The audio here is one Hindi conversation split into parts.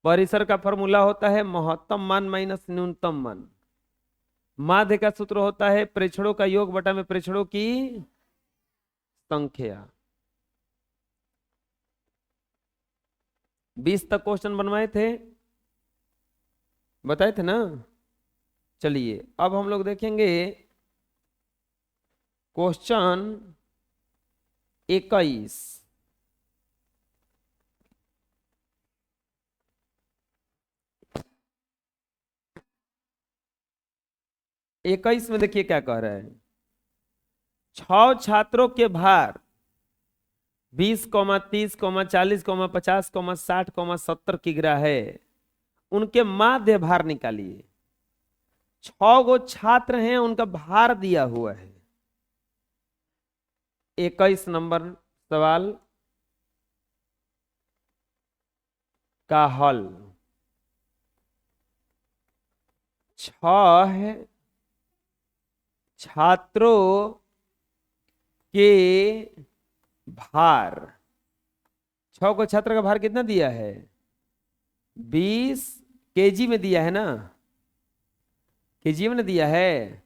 परिसर का फॉर्मूला होता है महत्तम मान माइनस न्यूनतम मान। माध्य का सूत्र होता है प्रेक्षणों का योग बटा में प्रेक्षणों की संख्या। 20 तक क्वेश्चन बनवाए थे, बताए थे ना। चलिए अब हम लोग देखेंगे क्वेश्चन 21। इक्कीस में देखिए क्या कह रहा है। 6 छात्रों के भार 20, 30, 40, 50, 60, 70 किग्रा है। उनके माध्य भार निकालिए। 6 गो छात्र हैं, उनका भार दिया हुआ है। 21 नंबर सवाल का हल। 6 छात्रों के भार, 6 को छात्र का भार कितना दिया है? 20 केजी में दिया है ना, केजी में दिया है।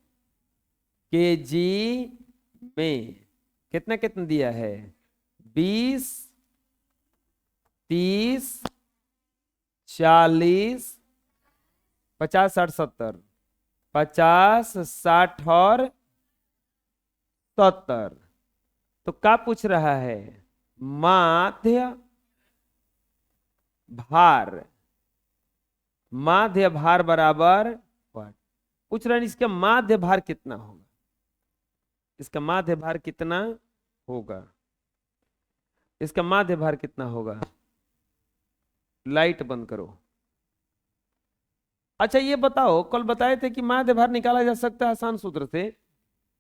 केजी में कितना कितना दिया है? 20, 30, 40, 50, 60, 70, 50, 60 और 70। तो क्या पूछ रहा है? माध्य भार, माध्य भार बराबर पूछ रहा है इसका माध्य भार कितना होगा, इसका माध्य भार कितना होगा, इसका माध्य भार कितना होगा। लाइट बंद करो। अच्छा ये बताओ, कल बताए थे कि माध्य भार निकाला जा सकता है आसान सूत्र से।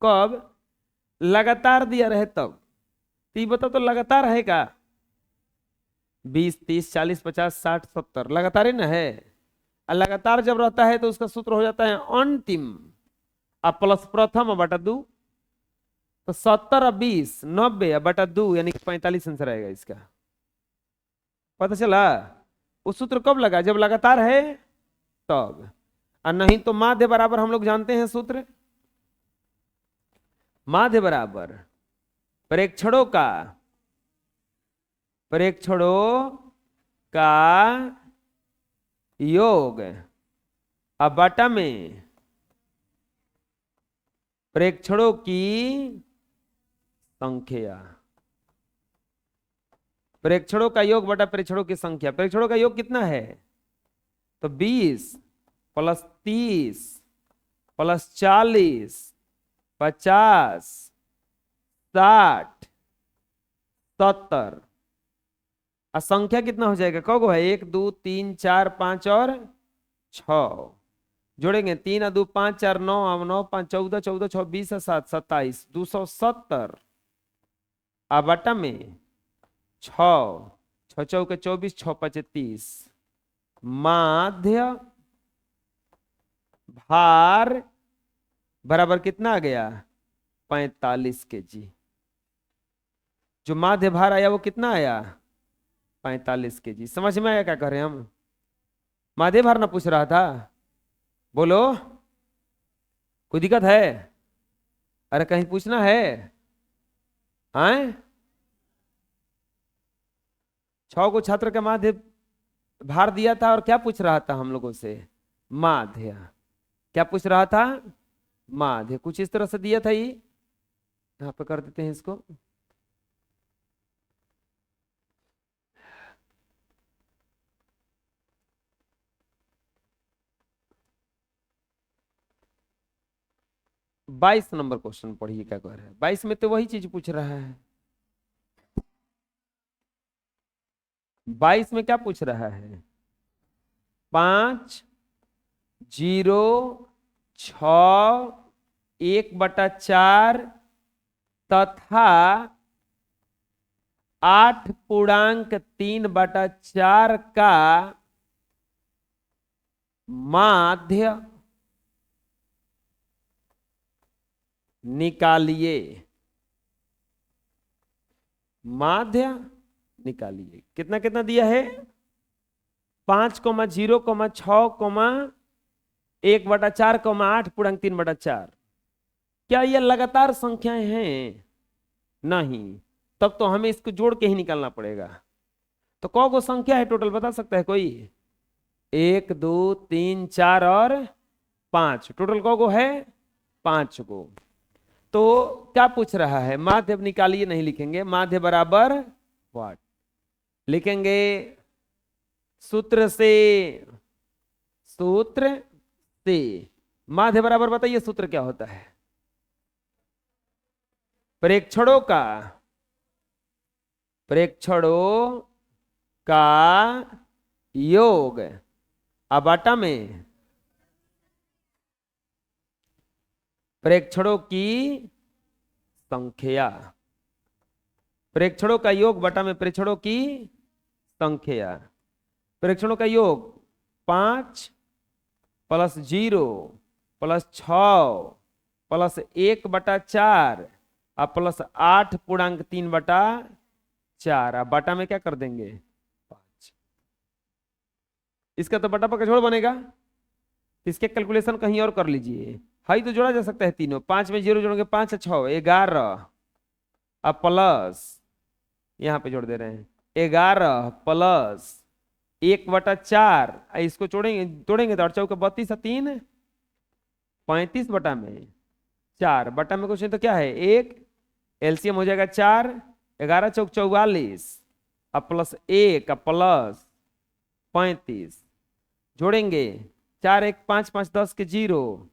कब? लगातार दिया रहे तब। तो ये बताओ तो लगातार है क्या? 20, 30, 40, 50, 60, 70 लगातार ही ना है। और लगातार जब रहता है तो उसका सूत्र हो जाता है अंतिम अब प्लस प्रथम बटा 2। तो 70 और 20 90 बटा 2 यानी 45 आंसर आएगा इसका। पता चला? वो सूत्र कब लगा? जब लगातार है तब। और नहीं तो माध्य बराबर हम लोग जानते हैं सूत्र। माध्य बराबर प्रेक्षणों का, प्रेक्षणों का योग अब बटा में प्रेक्षणों की संख्या। प्रेक्षणों का योग बटा प्रेक्षणों की संख्या। प्रेक्षणों का योग कितना है? तो 20 प्लस 30 प्लस 40 50 60 70। और संख्या कितना हो जाएगा? कौगो है? 1 2 3 4 5 और 6 जोड़ेंगे। 3 और 2 5 4 9 और 9 5 14 14 6 20 और 7 27 270 अब बटा में 6 6 चौके 24 6 5 30। माध्य भार बराबर कितना आ गया? 45 केजी। जो माध्य भार आया वो कितना आया? 45 केजी। समझ में आया क्या कर रहे हैं हम? माध्य भार ना पूछ रहा था, बोलो कोई दिक्कत है? अरे कहीं पूछना है? आए 6 को छात्र का माध्य भार दिया था और क्या पूछ रहा था हम लोगों से? माध्य। क्या पूछ रहा था? माध्य। कुछ इस तरह से दिया था। ये यहां पे कर देते हैं इसको। बाईस नंबर क्वेश्चन पढ़िए क्या कह रहा है। 22 में तो वही चीज पूछ रहा है। 22 में क्या पूछ रहा है? 5 0 6 1/4 तथा 8.3/4 का माध्य निकालिए। माध्य निकालिए। कितना कितना दिया है? 5,0,6,1/4,8 क्या ये लगातार संख्याएं हैं? नहीं। तब तो हमें इसको जोड़ के ही निकालना पड़ेगा। तो कौ गो संख्या है टोटल, बता सकता है कोई? 1, 2, 3, 4 और 5। टोटल कौ गो है? 5 गो। तो क्या पूछ रहा है? माध्य अब निकालिए, नहीं लिखेंगे। माध्य बराबर व्हाट लिखेंगे? सूत्र से। सूत्र से माध्य बराबर, बताइए सूत्र क्या होता है? प्रेक्षणों का योग अबाटा में प्रेक्षणों की संख्या। प्रेक्षणों का योग बटा में प्रेक्षणों की संख्या। प्रेक्षणों का योग 5 + 0 + 6 + 1/4 और +8.3/4। अब बटा में क्या कर देंगे? 5। इसका तो बटा पर जोड़ बनेगा। इसके कैलकुलेशन कहीं और कर लीजिए। हाई तो जोड़ा जा सकता है तीनों। 5 में 0 जोड़ोगे 5 और 6 11। अब प्लस यहां पे जोड़ दे रहे हैं 11 + 1/4। इसको तोड़ेंगे तो 8 चौके 32 और 3 35 बटा में 4 बटा में कुछ नहीं तो क्या है 1। एलसीएम हो जाएगा 4। 11 चौक 44 अब +1 + 35 जोड़ेंगे 4 1 5 5 10 के 0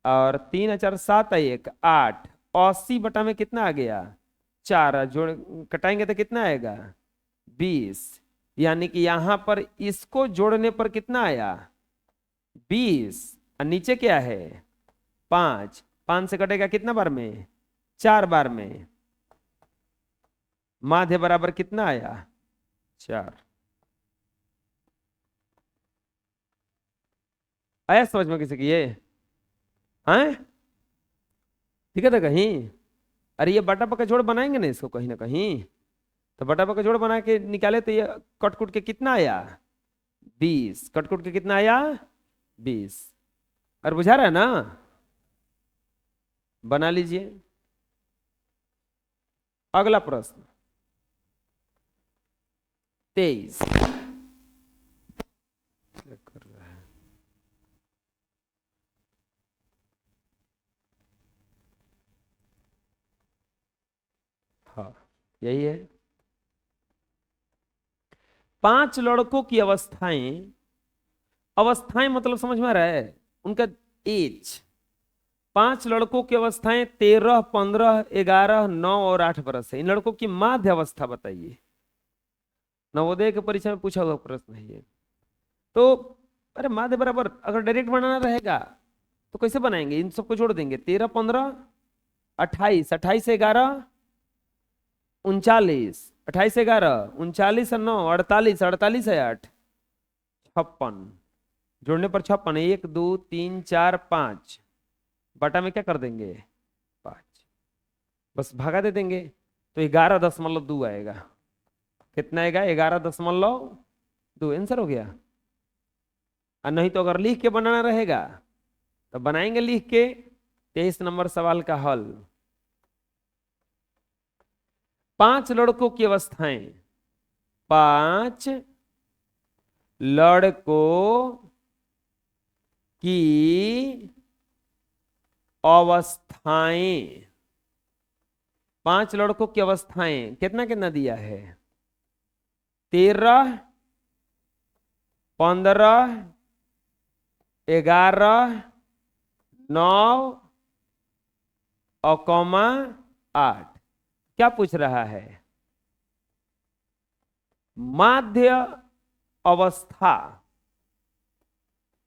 और 3 और 4 7 1 8। 80 बटा में कितना आ गया? 4। जोड़ कटाएंगे तो कितना आएगा? 20। यानी कि यहां पर इसको जोड़ने पर कितना आया? 20। और नीचे क्या है? 5। 5 से कटेगा कितना बार में? 4 बार में। माध्य बराबर कितना आया? 4। आया समझ में किसी की ये? हैं? ठीक है था कहीं? अरे ये बटा पका जोड़ बनाएंगे ना इसको कहीं ना कहीं। तो बटा पका जोड़ बना के निकाले तो ये कटकुट के कितना आया? 20। कटकुट के कितना आया? 20। और बुझा रहा है ना? बना लीजिए। अगला प्रश्न 23। कर रहा है हाँ यही है। 5 लड़कों की अवस्थाएं। अवस्थाएं मतलब समझ में आ रहा है? उनका एज। 5 लड़कों की अवस्थाएं 13, 15, 11, 9 और 8 बरस है। इन लड़कों की माध्य अवस्था बताइए। नवोदय के परीक्षा में पूछा हुआ प्रश्न है ये। तो अरे माध्य बराबर अगर डायरेक्ट बनाना रहेगा तो कैसे बनाएंगे? इन सबको जोड़ देंगे 13, 15, 28। 28 से 11 39। 28 से 11 39 और 9 48। 48 है 8 56। जोड़ने पर 56। 1 2 3 4 5 बटा में क्या कर देंगे? 5। बस भागा दे देंगे तो 11.2 आएगा। कितना आएगा? 11.2 आंसर हो गया। और नहीं तो अगर लिख के बनाना रहेगा तो बनाएंगे लिख के। 23 नंबर सवाल का हल। 5 लड़कों की अवस्थाएं। 5 लड़कों की अवस्थाएं। 5 लड़कों की अवस्थाएं कितना कितना दिया है? 13, 15, 11, 9 और 8। क्या पूछ रहा है? माध्य अवस्था।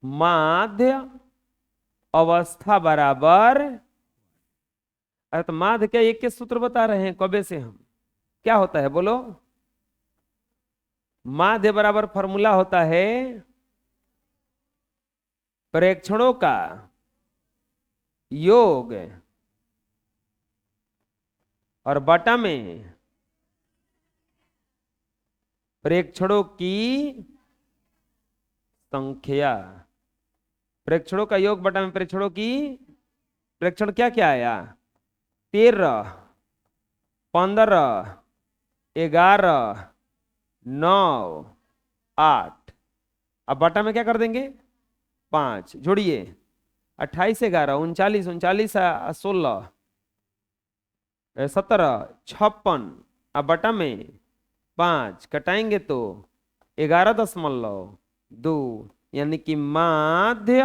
माध्य अवस्था बराबर। अरे तो माध्य क्या एक के सूत्र बता रहे हैं कबे से हम? क्या होता है बोलो? माध्य बराबर फॉर्मूला होता है प्रेक्षणों का योग और बटा में प्रेक्षणों की संख्या। प्रेक्षणों का योग बटा में प्रेक्षणों की प्रेक्षण क्या क्या आया? 13, 15, 11, 9, 8। अब बटा में क्या कर देंगे? 5 जोड़िए, 28, 11, 39, 39, 16, 17, 56। अब बटा में 5 कटाएंगे तो 11.2, यानी कि माध्य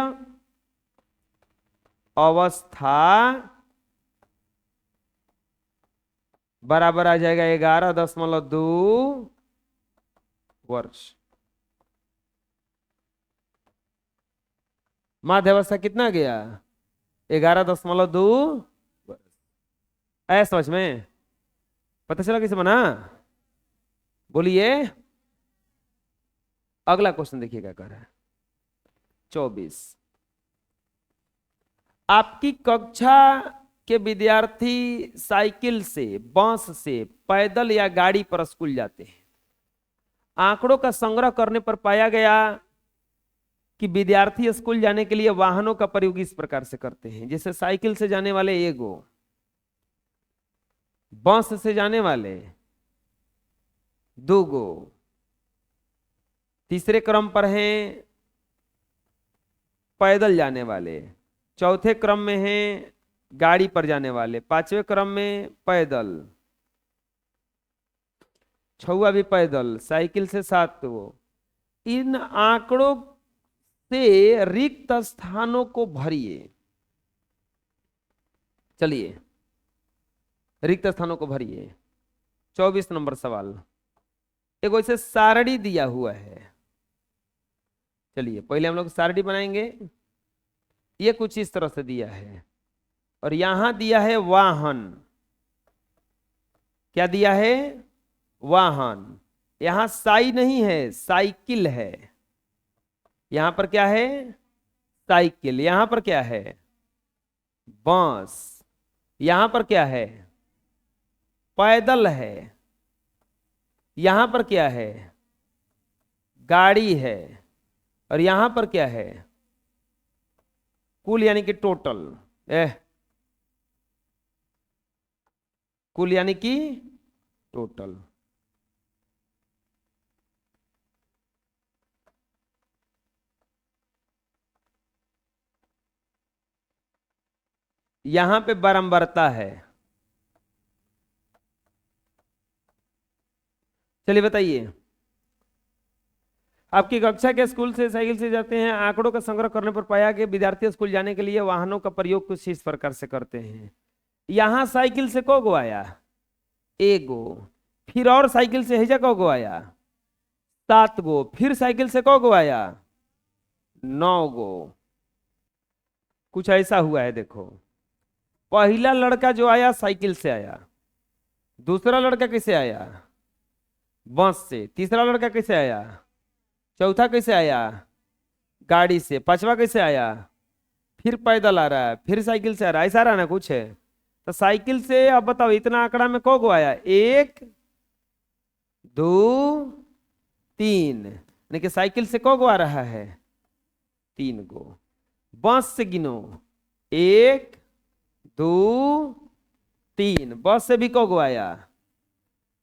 अवस्था बराबर आ जाएगा 11.2 वर्ष। माध्य अवस्था कितना गया? 11.2 वर्ष। आया समझ में? पता चला कैसे बना? बोलिए। अगला क्वेश्चन देखिए क्या कर रहा है। 24। आपकी कक्षा के विद्यार्थी साइकिल से, बस से, पैदल या गाड़ी पर स्कूल जाते हैं। आंकड़ों का संग्रह करने पर पाया गया कि विद्यार्थी स्कूल जाने के लिए वाहनों का प्रयोग इस प्रकार से करते हैं। जैसे साइकिल से जाने वाले 1, बस से जाने वाले 2, तीसरे क्रम पर हैं पैदल जाने वाले, चौथे क्रम में हैं गाड़ी पर जाने वाले, 5वें क्रम में पैदल, 6वां भी पैदल, साइकिल से 7 वो। इन आंकड़ों से रिक्त स्थानों को भरिए। चलिए रिक्त स्थानों को भरिए। 24 नंबर सवाल। एक वैसे सारणी दिया हुआ है। चलिए पहले हम लोग सारणी बनाएंगे। ये कुछ इस तरह से दिया है और यहां दिया है वाहन। क्या दिया है? वाहन। यहां साई नहीं है, साइकिल है। यहां पर क्या है? साइकिल। यहां पर क्या है? बस। यहां पर क्या है? पैदल है। यहां पर क्या है? गाड़ी है। और यहां पर क्या है? कुल यानी कि टोटल। कुल यानी कि टोटल। यहां पे बारंबारता है। चलिए बताइए। आपकी कक्षा के स्कूल से साइकिल से जाते हैं। आंकड़ों का संग्रह करने पर पाया कि विद्यार्थी स्कूल जाने के लिए वाहनों का प्रयोग कुछ इस प्रकार से करते हैं। यहां साइकिल से को गो आया? 1 गो। फिर और साइकिल से हैजा को गो आया? 7 गो। फिर साइकिल से को गो आया? 9 गो। कुछ ऐसा हुआ है देखो। पहला लड़का जो आया साइकिल से आया, दूसरा लड़का कैसे आया? बस से। तीसरा लड़का कैसे आया? चौथा कैसे आया? गाड़ी से। 5वां कैसे आया? फिर पैदल आ रहा है, फिर साइकिल से आ रहा है। ऐसा रहा ना कुछ है। तो साइकिल से अब बताओ इतना आंकड़ा में को आया? 1, 2, 3। यानी कि साइकिल से को आ रहा है? 3 गो। बस से गिनो 1, 2, 3। बस से भी को आया?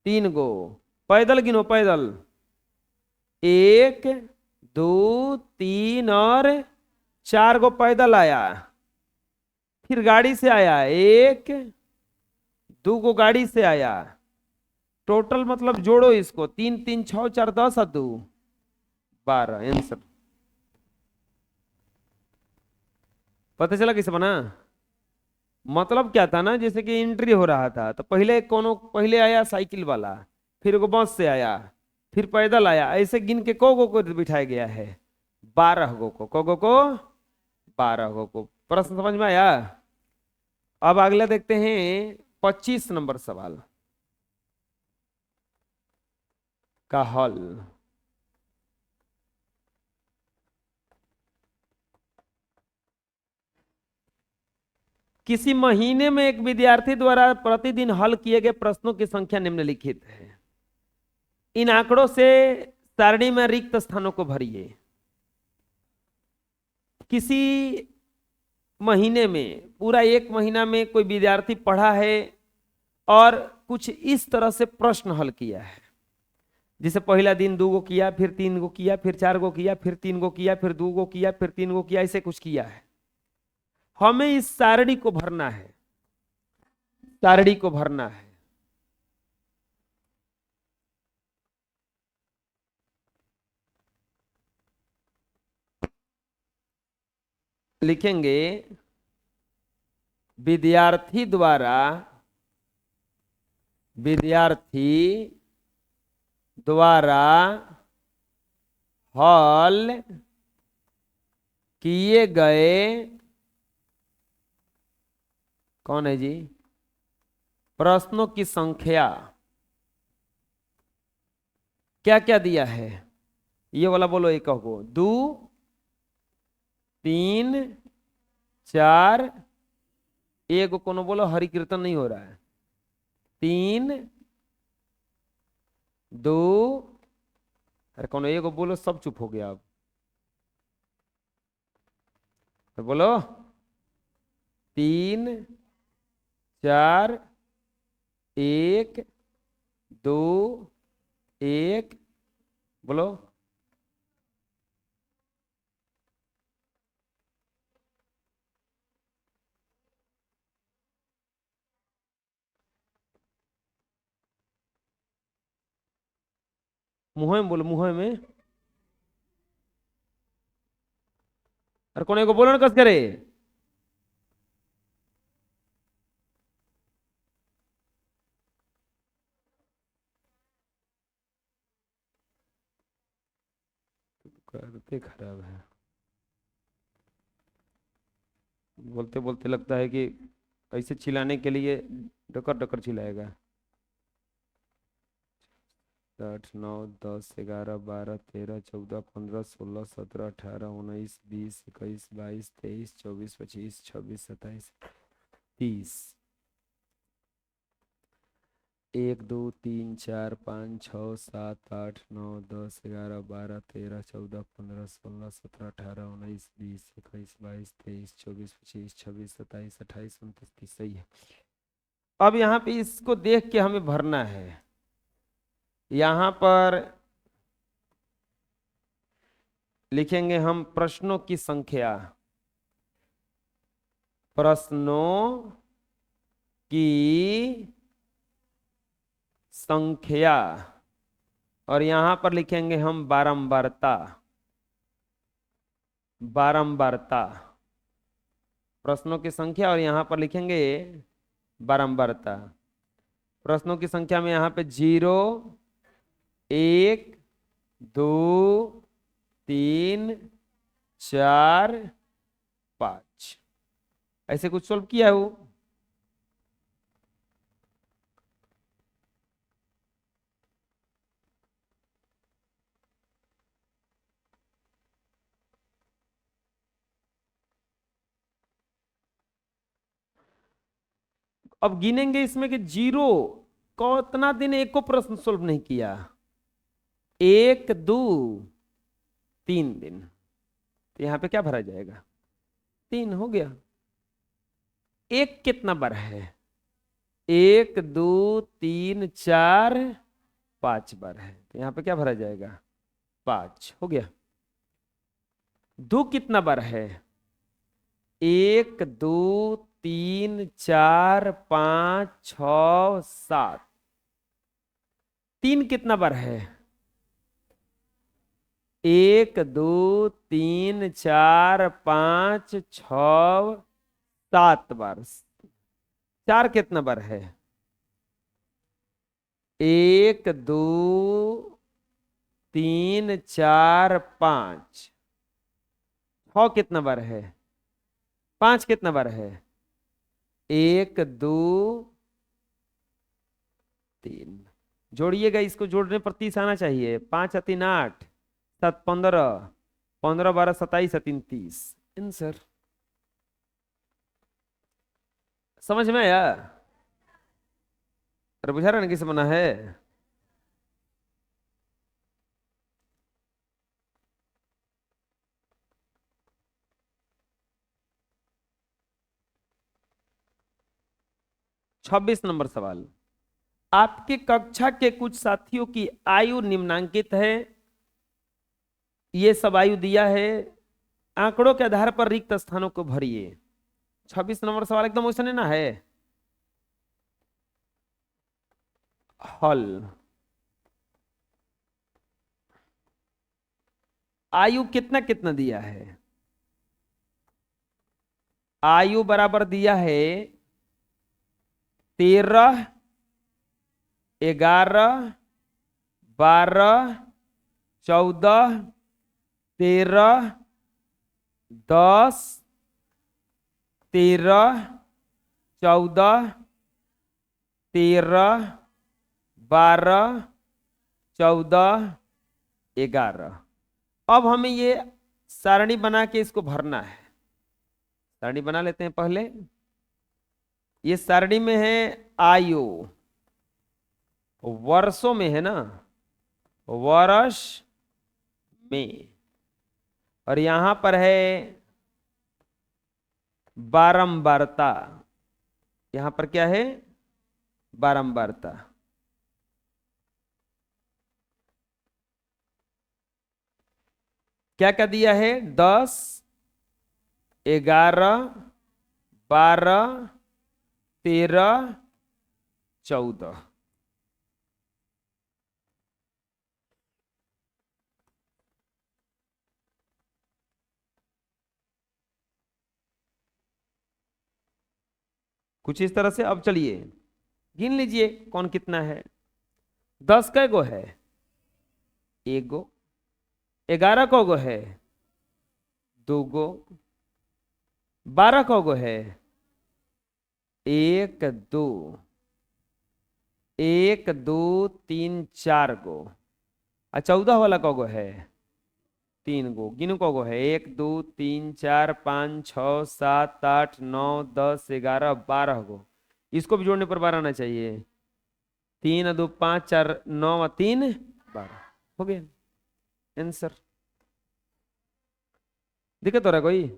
3 गो। पैदल गिनो, पैदल 1, 2, 3 और 4 गो पैदल आया। फिर गाड़ी से आया 1, 2 गो गाड़ी से आया। टोटल मतलब जोड़ो इसको, 3, 3, 6, 4, 10 और 2, 12। आंसर पता चला कैसे बना? मतलब क्या था ना, जैसे कि एंट्री हो रहा था तो पहले आया साइकिल वाला, फिर वो बस से आया, फिर पैदल आया। ऐसे गिन के को बिठाया गया है? 12 गो को 12 गो को। प्रश्न समझ में आया? अब अगला देखते हैं 25 नंबर सवाल का हल। किसी महीने में एक विद्यार्थी द्वारा प्रतिदिन हल किए गए प्रश्नों की संख्या निम्नलिखित है। इन आंकड़ों से सारणी में रिक्त स्थानों को भरिए। किसी महीने में, पूरा एक महीना में कोई विद्यार्थी पढ़ा है और कुछ इस तरह से प्रश्न हल किया है, जैसे पहला दिन 2 गो किया, फिर 3 गो किया, फिर 4 गो किया, फिर 3 गो किया, फिर 2 गो किया, फिर 3 गो किया, ऐसे कुछ किया है। हमें इस सारणी को भरना है, सारणी को भरना है। लिखेंगे विद्यार्थी द्वारा, विद्यार्थी द्वारा हल किए गए, कौन है जी, प्रश्नों की संख्या। क्या क्या दिया है, ये वाला बोलो, एक कहो, 2 3 4, एक कोनो बोलो, हरि कीर्तन नहीं हो रहा है, 3 2, अरे कोनो एक बोलो, सब चुप हो गया अब, तो बोलो 3 4 1 2 1, बोलो। मुंह में बोलो, मुंह में। अरे कोने को बोलो ना, कस करे। करते खराब है, बोलते बोलते लगता है कि ऐसे चिल्लाने के लिए डकर डकर चिल्लाएगा। 8 9 10 11 12 13 14 15 16 17 18 19 20 21 22 23 24 25 26 27 30, 1 2 3 4 5 6 7 8 9 10 11 12 13 14 15 16 17 18 19 20 21 22 23 24 25 26 27 28 29 30, सही है। अब यहाँ पे इसको देख के हमें भरना है। यहाँ पर लिखेंगे हम प्रश्नों की संख्या, प्रश्नों की संख्या, और यहां पर लिखेंगे हम बारंबारता, बारंबारता, प्रश्नों की संख्या, और यहां पर लिखेंगे बारंबारता। प्रश्नों की संख्या में यहां पे 0 1 2 3 4 5, ऐसे कुछ सॉल्व किया है वो। अब गिनेंगे इसमें कि 0 को इतना दिन एक को प्रश्न सॉल्व नहीं किया, 1 2 3 दिन, तो यहां पे क्या भरा जाएगा, 3 हो गया। एक कितना बार है, 1 2 3 4 5 बार है, तो यहां पे क्या भरा जाएगा, 5 हो गया। 2 कितना बार है, 1 2 3 4 5 6 7, 3 कितना बार है, 1 2 3 4 5 6 7 बार। 4 कितना बार है, 1 2 3 4 5, 6 कितना बार है, 5 कितना बार है, 1 2 3, जोड़िएगा, इसको जोड़ने पर 30 आना चाहिए, 5 3 8 7 15, 15 12 27 3 30, आंसर। समझ में आया, अरे बुझा रहा ना किसे बना है। 26 नंबर सवाल, आपके कक्षा के कुछ साथियों की आयु निम्नांकित है, ये सब आयु दिया है, आंकड़ों के आधार पर रिक्त स्थानों को भरिए। 26 नंबर सवाल एकदम वैसे ना है। हल, आयु कितना कितना दिया है? आयु बराबर दिया है 13, 11, 12, 14, 13, 10, 13, 14, 13, 12, 14, 11। अब हमें ये सारणी बना के इसको भरना है। सारणी बना लेते हैं पहले। ये सारणी में है आयु, वर्षों में है ना, वर्ष में, और यहां पर है बारंबारता। यहां पर क्या है? बारंबारता। क्या क्या दिया है? 10, 11, 12, 13, 14। कुछ इस तरह से। अब चलिए गिन लीजिए कौन कितना है। 10 कै गो है? एक गो। 11 को गो है? 2 गो। 12 को गो है? 1 2, 1 2 3 4 गो। और 14 वाला को गो है? 3 गो। गिनो को गो है? 1 2 3 4 5 6 7 8 9 10 11 12 गो। इसको भी जोड़ने पर 12 आना चाहिए। 3 2 5 4 9 3 12 हो गया आंसर। दिक्कत हो रहा है कोई?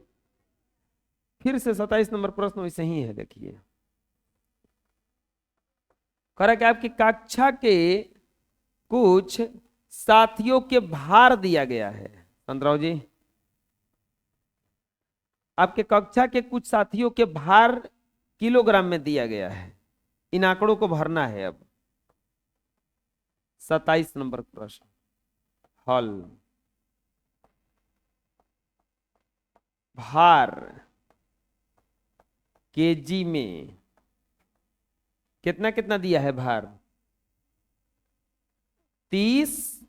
फिर से 27 नंबर प्रश्न वैसे ही है। देखिए कह रहा कि आपकी कक्षा के कुछ साथियों के भार दिया गया है। चंद्राव जी, आपके कक्षा के कुछ साथियों के भार किलोग्राम में दिया गया है। इन आंकड़ों को भरना है। अब 27 नंबर प्रश्न। हल, भार केजी में कितना कितना दिया है? भार 30,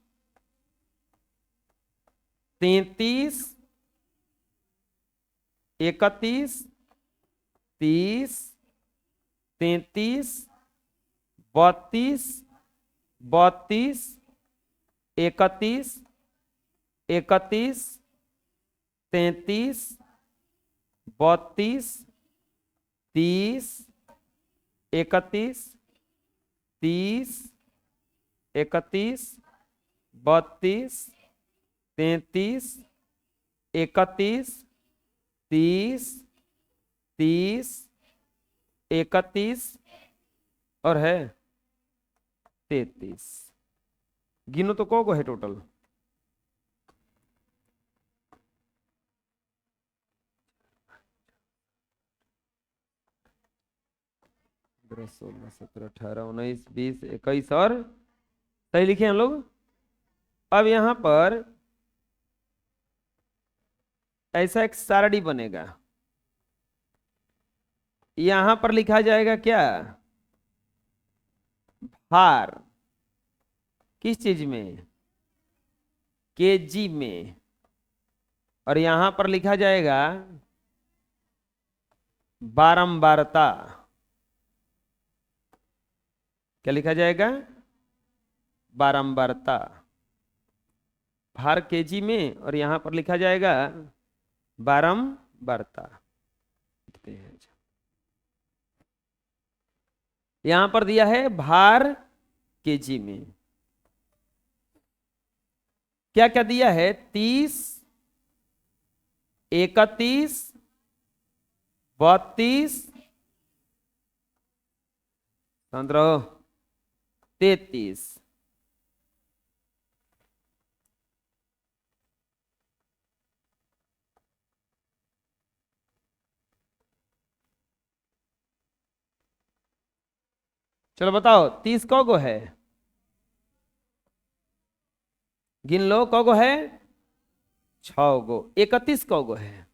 33, 31, 30, 33, 32, 32, 31, 31, 33, 32, 30, 31, 30, 31, 32, 33, 31, 30, 30, 31 और है 33। गिनो तो को है टोटल? पंद्रह 16 17 18 19 20 21 और सही लिखे हम लोग। अब यहां पर ऐसा एक सारणी बनेगा। यहां पर लिखा जाएगा क्या? भार किस चीज में? केजी में। और यहां पर लिखा जाएगा बारंबारता। क्या लिखा जाएगा? बारंबारता। भार केजी में और यहां पर लिखा जाएगा बारंबारता। यहां पर दिया है भार केजी में। क्या क्या दिया है? 30, 31, 32, शांत रहो। 33। चलो बताओ 30 कौगो है? गिन लो कौगो है? 6 गो। 31 कौगो है?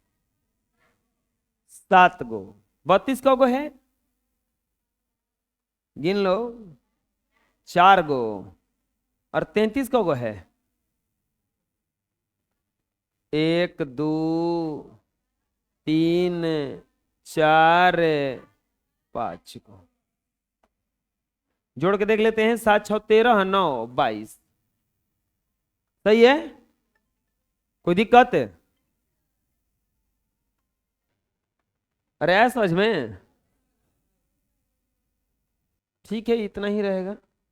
7 गो। 32 कौगो है? गिन लो। 4 गो। और 33 कौगो है? 1 2 3 4 5 गो। जोड़ के देख लेते हैं। 7 6 13 9 22। सही है? कोई दिक्कत? अरे ऐसा समझ में। ठीक है, इतना ही रहेगा।